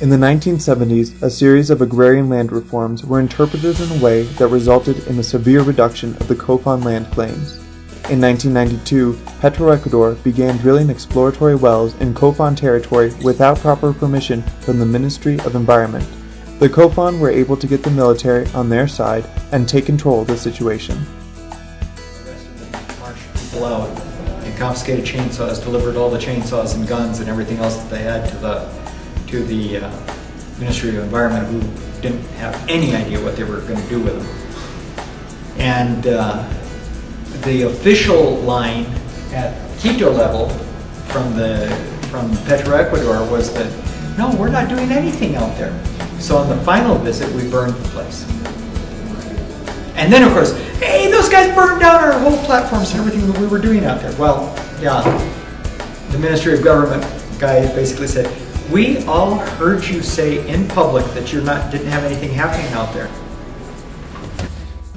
In the 1970s, a series of agrarian land reforms were interpreted in a way that resulted in a severe reduction of the Kofan land claims. In 1992, Ecuador began drilling exploratory wells in Kofan territory without proper permission from the Ministry of Environment. The Kofan were able to get the military on their side and take control of the situation. Marched people out and confiscated chainsaws, delivered all the chainsaws and guns and everything else that they had to the Ministry of Environment, who didn't have any idea what they were going to do with them. And the official line at Quito level from Petro Ecuador was that, no, we're not doing anything out there. So on the final visit, we burned the place. And then, of course, hey, those guys burned down our whole platforms and everything that we were doing out there. Well, yeah, the Ministry of Government guy basically said, we all heard you say in public that you didn't have anything happening out there.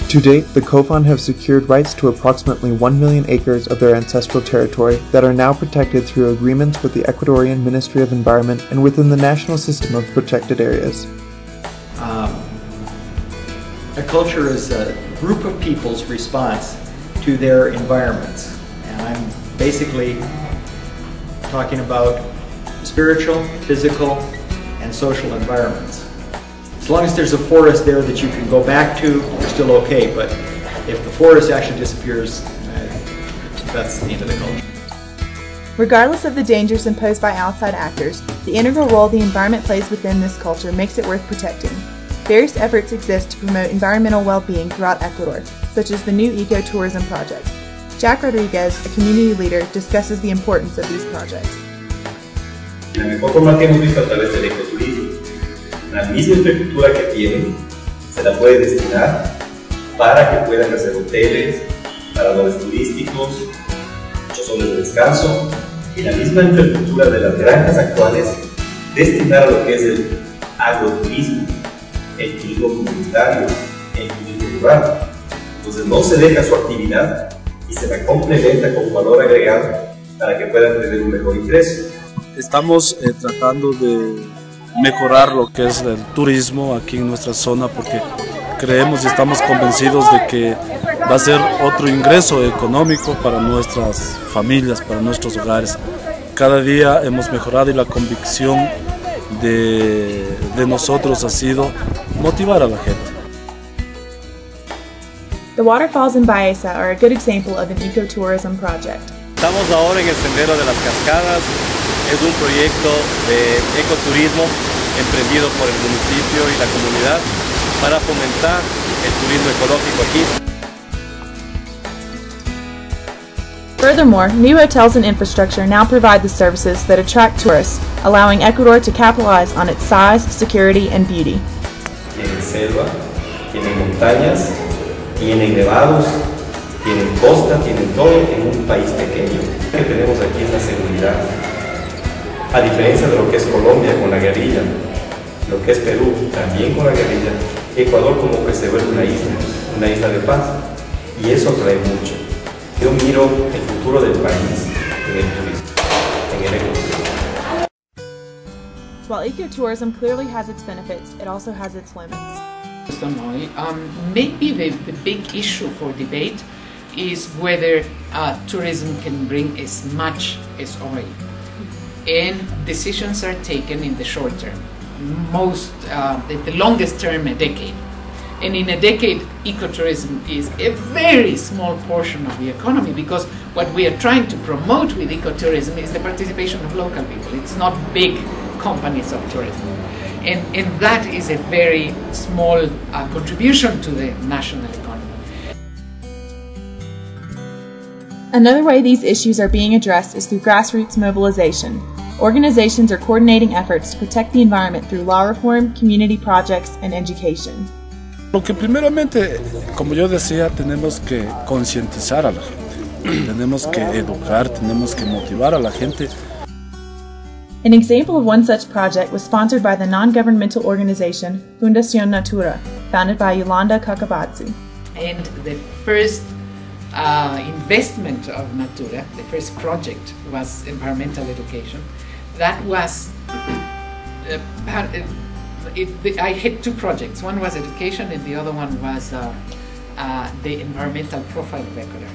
To date, the Kofan have secured rights to approximately 1 million acres of their ancestral territory that are now protected through agreements with the Ecuadorian Ministry of Environment and within the national system of protected areas. A culture is a group of people's response to their environments. And I'm basically talking about spiritual, physical, and social environments. As long as there's a forest there that you can go back to, you're still okay. But if the forest actually disappears, that's the end of the culture. Regardless of the dangers imposed by outside actors, the integral role the environment plays within this culture makes it worth protecting. Various efforts exist to promote environmental well-being throughout Ecuador, such as the new ecotourism projects. Jack Rodriguez, a community leader, discusses the importance of these projects. La mejor forma que hemos visto a través del ecoturismo, la misma infraestructura que tienen, se la puede destinar para que puedan hacer hoteles, paradores turísticos, zonas de descanso, y la misma infraestructura de las granjas actuales, destinar a lo que es el agroturismo, el turismo comunitario, el turismo rural. Entonces no se deja su actividad y se la complementa con valor agregado para que puedan tener un mejor ingreso. Estamos tratando de mejorar lo que es el turismo aquí en nuestra zona, porque creemos y estamos convencidos de que va a ser otro ingreso económico para nuestras familias, para nuestros hogares. Cada día hemos mejorado y la convicción de nosotros ha sido motivar a la gente. The waterfalls in Baeza are a good example of an ecotourism project. Estamos ahora en el Sendero de las Cascadas. Es un proyecto de ecoturismo emprendido por el municipio y la comunidad para fomentar el turismo ecológico aquí. Furthermore, new hotels and infrastructure now provide the services that attract tourists, allowing Ecuador to capitalize on its size, security, and beauty. Tienen selva, tienen montañas, tienen nevados, tienen costa, tienen todo en un país pequeño. Lo que tenemos aquí es la seguridad. A diferencia de lo que es Colombia con la guerrilla, lo que es Perú también con la guerrilla, Ecuador como que se vuelve una isla de paz, y eso atrae mucho. Yo miro el futuro del país en el turismo, en el ecotourismo. While ecotourism clearly has its benefits, it also has its limits. Maybe the big issue for debate is whether tourism can bring as much as oil. And decisions are taken in the short term, the longest term, a decade. And in a decade, ecotourism is a very small portion of the economy, because what we are trying to promote with ecotourism is the participation of local people. It's not big companies of tourism. And that is a very small contribution to the national economy. Another way these issues are being addressed is through grassroots mobilization. Organizations are coordinating efforts to protect the environment through law reform, community projects, and education. Lo que primeramente, como yo decía, tenemos que concientizar a la gente, tenemos que educar, tenemos que motivar a la gente. An example of one such project was sponsored by the non-governmental organization Fundación Natura, founded by Yolanda Kakabatsu. And the first investment of Natura, the first project, was environmental education. That was I had two projects. One was education, and the other one was the environmental profile of Ecuador.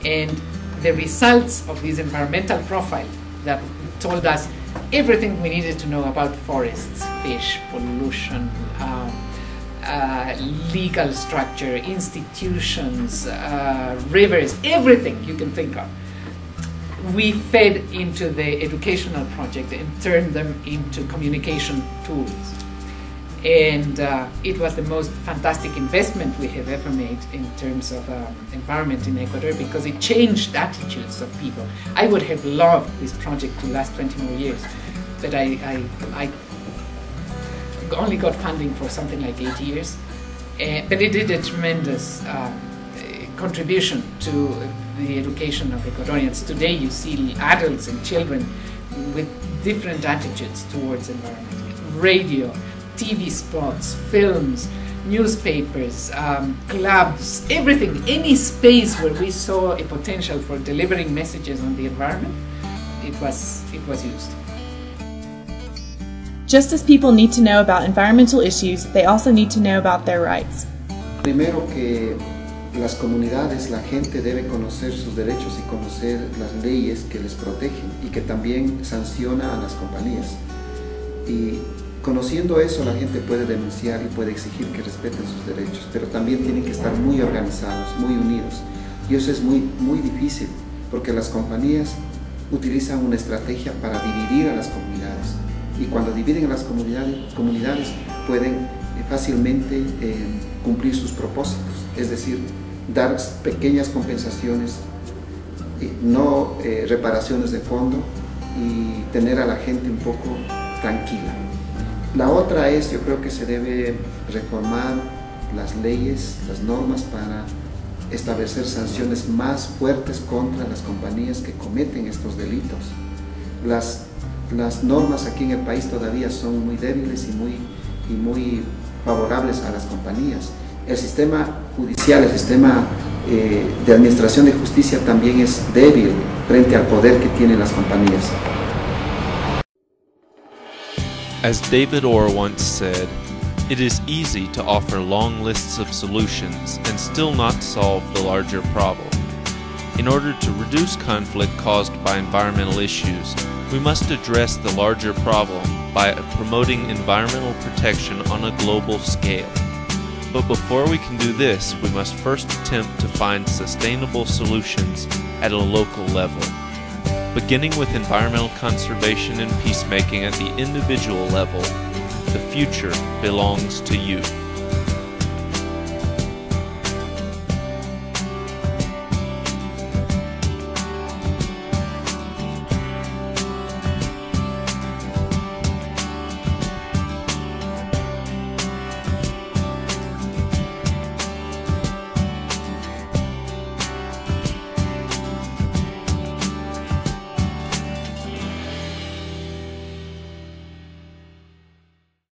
And the results of this environmental profile that told us everything we needed to know about forests, fish, pollution, legal structure, institutions, rivers, everything you can think of. We fed into the educational project and turned them into communication tools. And it was the most fantastic investment we have ever made in terms of environment in Ecuador, because it changed attitudes of people. I would have loved this project to last 20 more years, but I only got funding for something like 8 years. But it did a tremendous contribution to the education of Ecuadorians. Today you see adults and children with different attitudes towards environment. Radio, TV spots, films, newspapers, clubs, everything, any space where we saw a potential for delivering messages on the environment, it was used. Just as people need to know about environmental issues, they also need to know about their rights. Primero que las comunidades, la gente debe conocer sus derechos y conocer las leyes que les protegen y que también sanciona a las compañías. Y conociendo eso, la gente puede denunciar y puede exigir que respeten sus derechos, pero también tienen que estar muy organizados, muy unidos. Y eso es muy difícil, porque las compañías utilizan una estrategia para dividir a las comunidades. Y cuando dividen a las comunidades pueden fácilmente cumplir sus propósitos, es decir, dar pequeñas compensaciones, no reparaciones de fondo, y tener a la gente un poco tranquila. La otra es, yo creo que se debe reformar las leyes, las normas para establecer sanciones más fuertes contra las compañías que cometen estos delitos. Las normas aquí en el país todavía son muy débiles y muy favorables a las compañías. El sistema judicial, el sistema de administración de justicia también es débil frente al poder que tienen las compañías. As David Orr once said, it is easy to offer long lists of solutions and still not solve the larger problem. In order to reduce conflict caused by environmental issues, we must address the larger problem by promoting environmental protection on a global scale. But before we can do this, we must first attempt to find sustainable solutions at a local level. Beginning with environmental conservation and peacemaking at the individual level, the future belongs to you.